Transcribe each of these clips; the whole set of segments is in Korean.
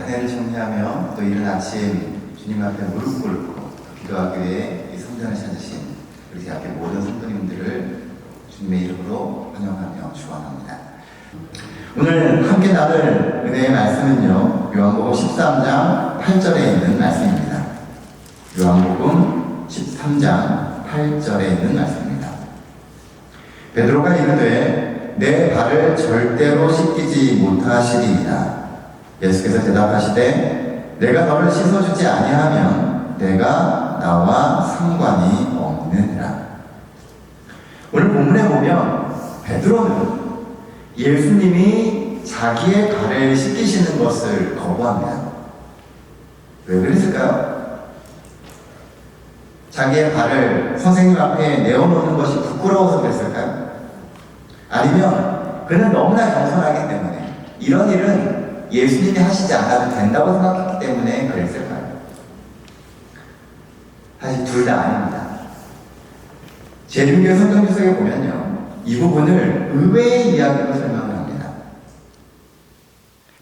한 해를 정리하며 또 이른 아침 주님 앞에 무릎 꿇고 기도하기 위해 이 성전을 찾으신 우리 대학교 모든 성도님들을 주님의 이름으로 환영하며 축원합니다. 오늘 함께 나눌 은혜의 말씀은요, 요한복음 13장 8절에 있는 말씀입니다. 요한복음 13장 8절에 있는 말씀입니다. 베드로가 이르되 내 발을 절대로 씻기지 못하시리이다. 예수께서 대답하시되 내가 너를 씻어주지 아니하면 내가 나와 상관이 없느니라. 오늘 본문에 보면 베드로는 예수님이 자기의 발을 씻기시는 것을 거부합니다. 왜 그랬을까요? 자기의 발을 선생님 앞에 내어놓는 것이 부끄러워서 그랬을까요? 아니면 그는 너무나 겸손하기 때문에 이런 일은 예수님이 하시지 않아도 된다고 생각했기 때문에 그랬을까요? 사실 둘 다 아닙니다. 제중교 성경 주석에 보면요, 이 부분을 의외의 이야기로 설명을 합니다.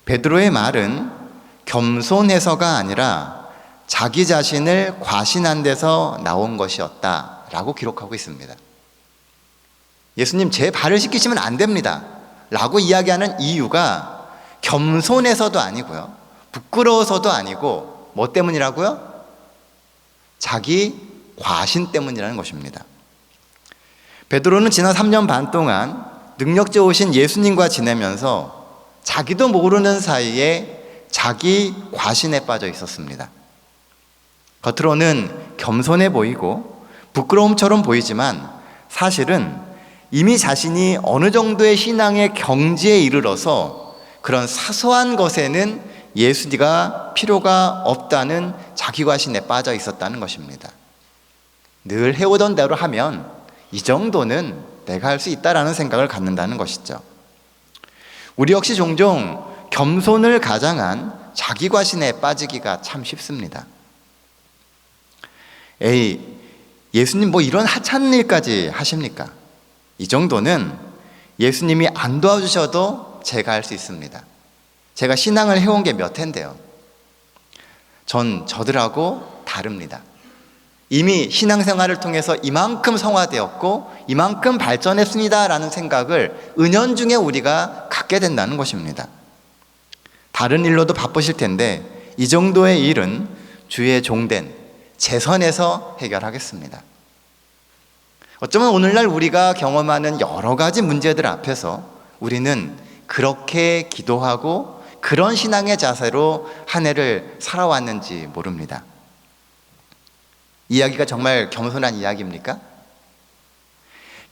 베드로의 말은 겸손해서가 아니라 자기 자신을 과신한 데서 나온 것이었다라고 기록하고 있습니다. 예수님, 제 발을 씻기시면 안 됩니다 라고 이야기하는 이유가 겸손해서도 아니고요, 부끄러워서도 아니고 뭐 때문이라고요? 자기 과신 때문이라는 것입니다. 베드로는 지난 3년 반 동안 능력자오신 예수님과 지내면서 자기도 모르는 사이에 자기 과신에 빠져 있었습니다. 겉으로는 겸손해 보이고 부끄러움처럼 보이지만 사실은 이미 자신이 어느 정도의 신앙의 경지에 이르러서 그런 사소한 것에는 예수가 필요가 없다는 자기 과신에 빠져 있었다는 것입니다. 늘 해오던 대로 하면 이 정도는 내가 할 수 있다라는 생각을 갖는다는 것이죠. 우리 역시 종종 겸손을 가장한 자기 과신에 빠지기가 참 쉽습니다. 에이, 예수님 뭐 이런 하찮은 일까지 하십니까? 이 정도는 예수님이 안 도와주셔도 제가 할 수 있습니다. 제가 신앙을 해온 게 몇 해인데요. 전 저들하고 다릅니다. 이미 신앙생활을 통해서 이만큼 성화되었고 이만큼 발전했습니다 라는 생각을 은연중에 우리가 갖게 된다는 것입니다. 다른 일로도 바쁘실 텐데 이 정도의 일은 주의 종된 제 선에서 해결하겠습니다. 어쩌면 오늘날 우리가 경험하는 여러 가지 문제들 앞에서 우리는 그렇게 기도하고 그런 신앙의 자세로 한 해를 살아왔는지 모릅니다. 이야기가 정말 겸손한 이야기입니까?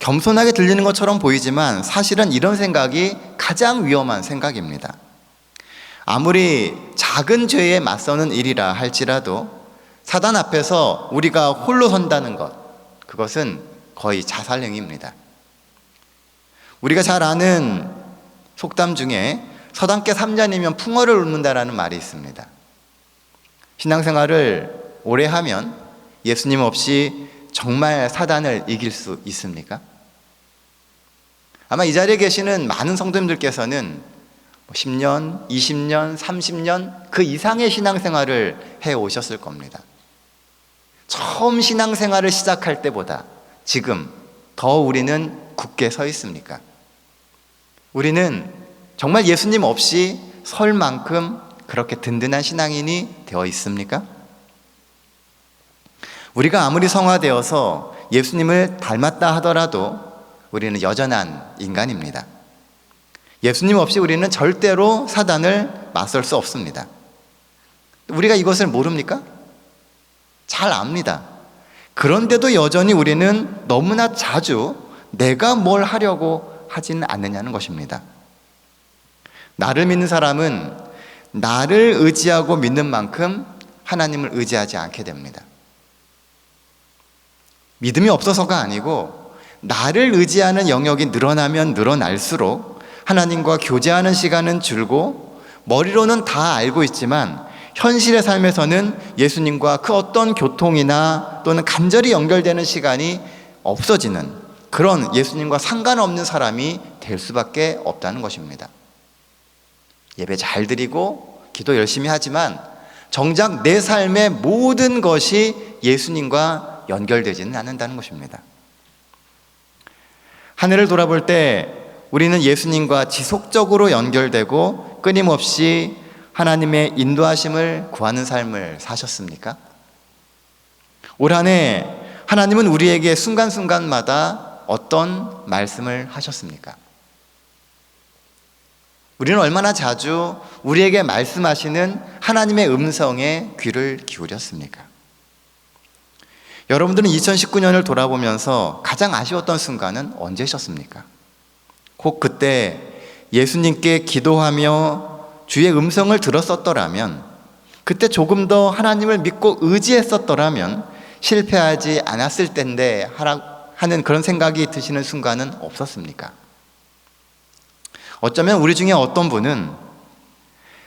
겸손하게 들리는 것처럼 보이지만 사실은 이런 생각이 가장 위험한 생각입니다. 아무리 작은 죄에 맞서는 일이라 할지라도 사단 앞에서 우리가 홀로 선다는 것, 그것은 거의 자살행위입니다. 우리가 잘 아는 속담 중에 서당께 3잔이면 풍어를 읊는다라는 말이 있습니다. 신앙생활을 오래 하면 예수님 없이 정말 사단을 이길 수 있습니까? 아마 이 자리에 계시는 많은 성도님들께서는 10년, 20년, 30년 그 이상의 신앙생활을 해오셨을 겁니다. 처음 신앙생활을 시작할 때보다 지금 더 우리는 굳게 서 있습니까? 우리는 정말 예수님 없이 설 만큼 그렇게 든든한 신앙인이 되어 있습니까? 우리가 아무리 성화되어서 예수님을 닮았다 하더라도 우리는 여전한 인간입니다. 예수님 없이 우리는 절대로 사단을 맞설 수 없습니다. 우리가 이것을 모릅니까? 잘 압니다. 그런데도 여전히 우리는 너무나 자주 내가 뭘 하려고 하지는 않느냐는 것입니다. 나를 믿는 사람은 나를 의지하고 믿는 만큼 하나님을 의지하지 않게 됩니다. 믿음이 없어서가 아니고 나를 의지하는 영역이 늘어나면 늘어날수록 하나님과 교제하는 시간은 줄고 머리로는 다 알고 있지만 현실의 삶에서는 예수님과 그 어떤 교통이나 또는 간절히 연결되는 시간이 없어지는 그런 예수님과 상관없는 사람이 될 수밖에 없다는 것입니다. 예배 잘 드리고 기도 열심히 하지만 정작 내 삶의 모든 것이 예수님과 연결되지는 않는다는 것입니다. 한 해를 돌아볼 때 우리는 예수님과 지속적으로 연결되고 끊임없이 하나님의 인도하심을 구하는 삶을 사셨습니까? 올 한 해 하나님은 우리에게 순간순간마다 어떤 말씀을 하셨습니까? 우리는 얼마나 자주 우리에게 말씀하시는 하나님의 음성에 귀를 기울였습니까? 여러분들은 2019년을 돌아보면서 가장 아쉬웠던 순간은 언제셨습니까? 혹 그때 예수님께 기도하며 주의 음성을 들었었더라면, 그때 조금 더 하나님을 믿고 의지했었더라면 실패하지 않았을 텐데 하는 그런 생각이 드시는 순간은 없었습니까? 어쩌면 우리 중에 어떤 분은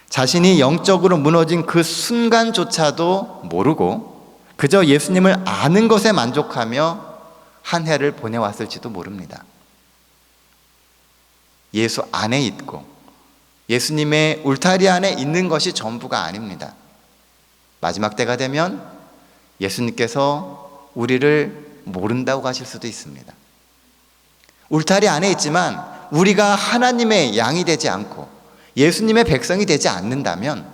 자신이 영적으로 무너진 그 순간조차도 모르고 그저 예수님을 아는 것에 만족하며 한 해를 보내왔을지도 모릅니다. 예수 안에 있고 예수님의 울타리 안에 있는 것이 전부가 아닙니다. 마지막 때가 되면 예수님께서 우리를 모른다고 하실 수도 있습니다. 울타리 안에 있지만 우리가 하나님의 양이 되지 않고 예수님의 백성이 되지 않는다면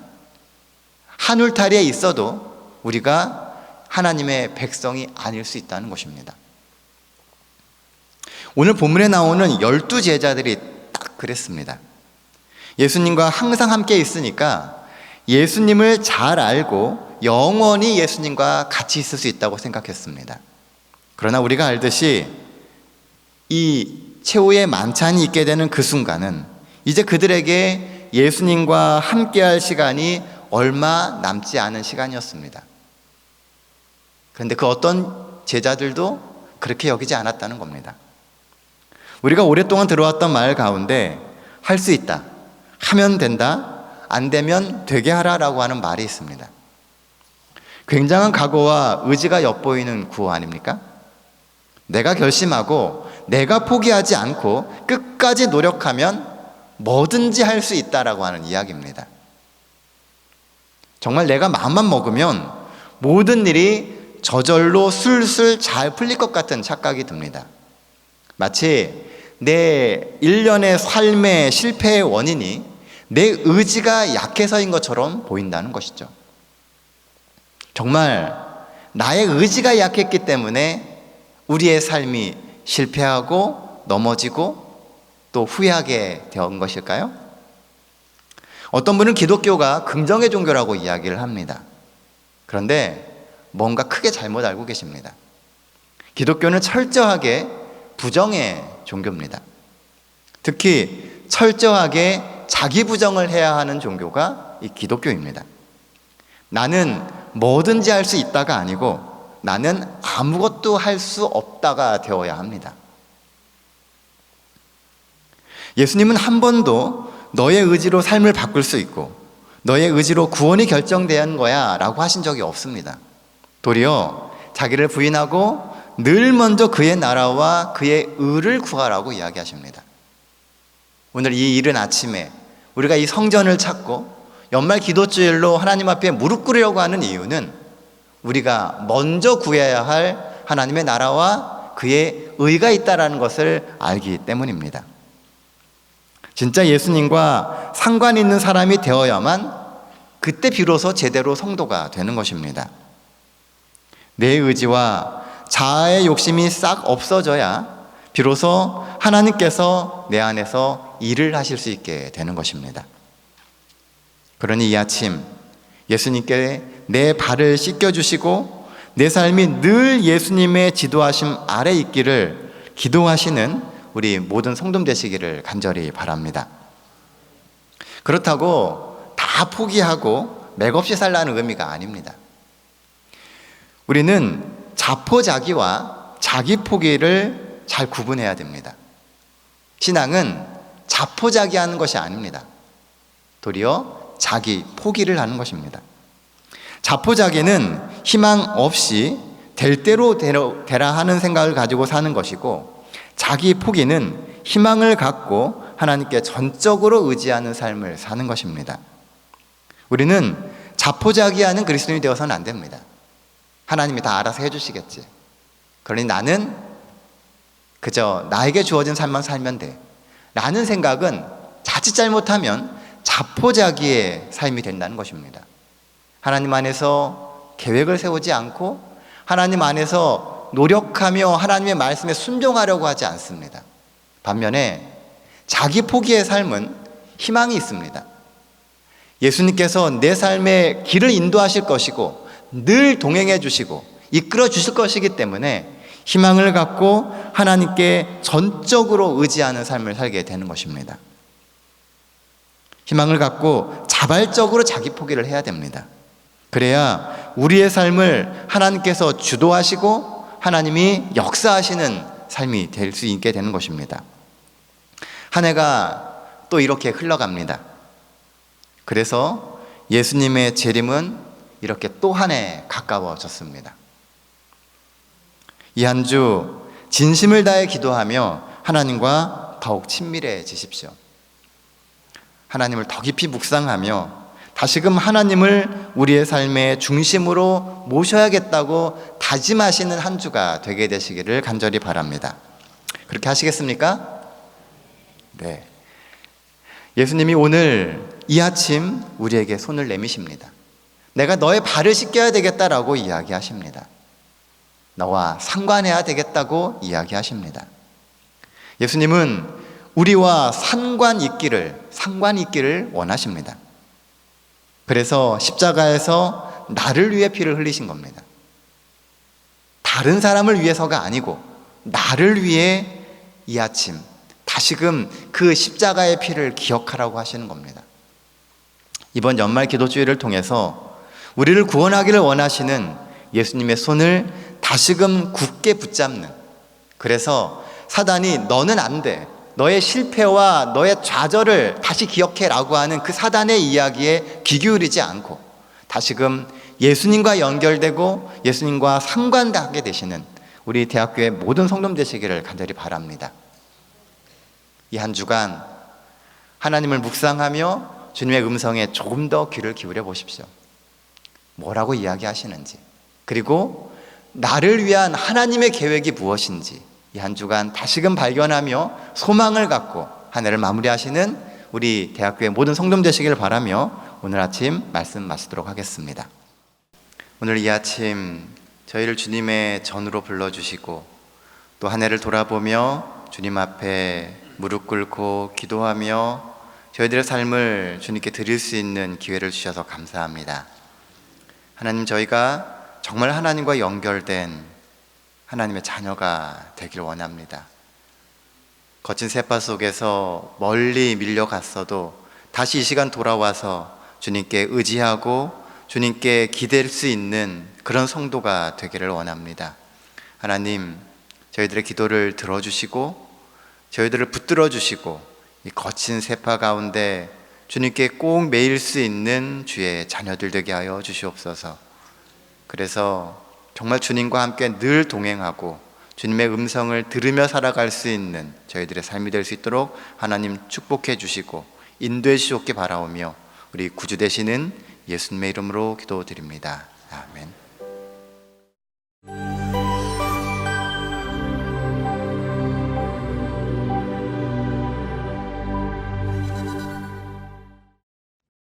한 울타리에 있어도 우리가 하나님의 백성이 아닐 수 있다는 것입니다. 오늘 본문에 나오는 12제자들이 딱 그랬습니다. 예수님과 항상 함께 있으니까 예수님을 잘 알고 영원히 예수님과 같이 있을 수 있다고 생각했습니다. 그러나 우리가 알듯이 이 최후의 만찬이 있게 되는 그 순간은 이제 그들에게 예수님과 함께할 시간이 얼마 남지 않은 시간이었습니다. 그런데 그 어떤 제자들도 그렇게 여기지 않았다는 겁니다. 우리가 오랫동안 들어왔던 말 가운데 할 수 있다, 하면 된다, 안 되면 되게 하라라고 하는 말이 있습니다. 굉장한 각오와 의지가 엿보이는 구호 아닙니까? 내가 결심하고 내가 포기하지 않고 끝까지 노력하면 뭐든지 할 수 있다라고 하는 이야기입니다. 정말 내가 마음만 먹으면 모든 일이 저절로 술술 잘 풀릴 것 같은 착각이 듭니다. 마치 내 일련의 삶의 실패의 원인이 내 의지가 약해서인 것처럼 보인다는 것이죠. 정말 나의 의지가 약했기 때문에 우리의 삶이 실패하고 넘어지고 또 후회하게 된 것일까요? 어떤 분은 기독교가 긍정의 종교라고 이야기를 합니다. 그런데 뭔가 크게 잘못 알고 계십니다. 기독교는 철저하게 부정의 종교입니다. 특히 철저하게 자기 부정을 해야 하는 종교가 이 기독교입니다. 나는 뭐든지 할 수 있다가 아니고 나는 아무것도 할 수 없다가 되어야 합니다. 예수님은 한 번도 너의 의지로 삶을 바꿀 수 있고 너의 의지로 구원이 결정되는 거야 라고 하신 적이 없습니다. 도리어 자기를 부인하고 늘 먼저 그의 나라와 그의 의를 구하라고 이야기하십니다. 오늘 이 이른 아침에 우리가 이 성전을 찾고 연말 기도주일로 하나님 앞에 무릎 꿇으려고 하는 이유는 우리가 먼저 구해야 할 하나님의 나라와 그의 의가 있다는 것을 알기 때문입니다. 진짜 예수님과 상관 있는 사람이 되어야만 그때 비로소 제대로 성도가 되는 것입니다. 내 의지와 자아의 욕심이 싹 없어져야 비로소 하나님께서 내 안에서 일을 하실 수 있게 되는 것입니다. 그러니 이 아침 예수님께 내 발을 씻겨주시고 내 삶이 늘 예수님의 지도하심 아래 있기를 기도하시는 우리 모든 성도 되시기를 간절히 바랍니다. 그렇다고 다 포기하고 맥없이 살라는 의미가 아닙니다. 우리는 자포자기와 자기 포기를 잘 구분해야 됩니다. 신앙은 자포자기하는 것이 아닙니다. 도리어 자기 포기를 하는 것입니다. 자포자기는 희망 없이 될 대로 되라 하는 생각을 가지고 사는 것이고, 자기 포기는 희망을 갖고 하나님께 전적으로 의지하는 삶을 사는 것입니다. 우리는 자포자기하는 그리스도인이 되어서는 안 됩니다. 하나님이 다 알아서 해주시겠지. 그러니 나는 그저 나에게 주어진 삶만 살면 돼 라는 생각은 자칫 잘못하면 자포자기의 삶이 된다는 것입니다. 하나님 안에서 계획을 세우지 않고 하나님 안에서 노력하며 하나님의 말씀에 순종하려고 하지 않습니다. 반면에 자기 포기의 삶은 희망이 있습니다. 예수님께서 내 삶의 길을 인도하실 것이고 늘 동행해 주시고 이끌어 주실 것이기 때문에 희망을 갖고 하나님께 전적으로 의지하는 삶을 살게 되는 것입니다. 희망을 갖고 자발적으로 자기 포기를 해야 됩니다. 그래야 우리의 삶을 하나님께서 주도하시고 하나님이 역사하시는 삶이 될 수 있게 되는 것입니다. 한 해가 또 이렇게 흘러갑니다. 그래서 예수님의 재림은 이렇게 또 한 해 가까워졌습니다. 이 한 주 진심을 다해 기도하며 하나님과 더욱 친밀해지십시오. 하나님을 더 깊이 묵상하며 다시금 하나님을 우리의 삶의 중심으로 모셔야겠다고 다짐하시는 한 주가 되게 되시기를 간절히 바랍니다. 그렇게 하시겠습니까? 네. 예수님이 오늘 이 아침 우리에게 손을 내미십니다. 내가 너의 발을 씻겨야 되겠다라고 이야기하십니다. 너와 상관해야 되겠다고 이야기하십니다. 예수님은 우리와 상관 있기를 원하십니다. 그래서 십자가에서 나를 위해 피를 흘리신 겁니다. 다른 사람을 위해서가 아니고 나를 위해 이 아침 다시금 그 십자가의 피를 기억하라고 하시는 겁니다. 이번 연말 기도주일을 통해서 우리를 구원하기를 원하시는 예수님의 손을 다시금 굳게 붙잡는, 그래서 사단이 너는 안 돼, 너의 실패와 너의 좌절을 다시 기억해라고 하는 그 사단의 이야기에 귀 기울이지 않고 다시금 예수님과 연결되고 예수님과 상관하게 되시는 우리 대학교의 모든 성도님 되시기를 간절히 바랍니다. 이 한 주간 하나님을 묵상하며 주님의 음성에 조금 더 귀를 기울여 보십시오. 뭐라고 이야기하시는지, 그리고 나를 위한 하나님의 계획이 무엇인지 이 한 주간 다시금 발견하며 소망을 갖고 한 해를 마무리하시는 우리 대학교의 모든 성도님 되시기를 바라며 오늘 아침 말씀 마치도록 하겠습니다. 오늘 이 아침 저희를 주님의 전으로 불러주시고 또 한 해를 돌아보며 주님 앞에 무릎 꿇고 기도하며 저희들의 삶을 주님께 드릴 수 있는 기회를 주셔서 감사합니다. 하나님, 저희가 정말 하나님과 연결된 하나님의 자녀가 되길 원합니다. 거친 세파 속에서 멀리 밀려갔어도 다시 이 시간 돌아와서 주님께 의지하고 주님께 기댈 수 있는 그런 성도가 되기를 원합니다. 하나님, 저희들의 기도를 들어주시고 저희들을 붙들어 주시고 이 거친 세파 가운데 주님께 꼭 매일 수 있는 주의 자녀들 되게 하여 주시옵소서. 그래서 정말 주님과 함께 늘 동행하고 주님의 음성을 들으며 살아갈 수 있는 저희들의 삶이 될 수 있도록 하나님 축복해 주시고 인도해 주시옵기 바라오며 우리 구주 되시는 예수님의 이름으로 기도드립니다. 아멘.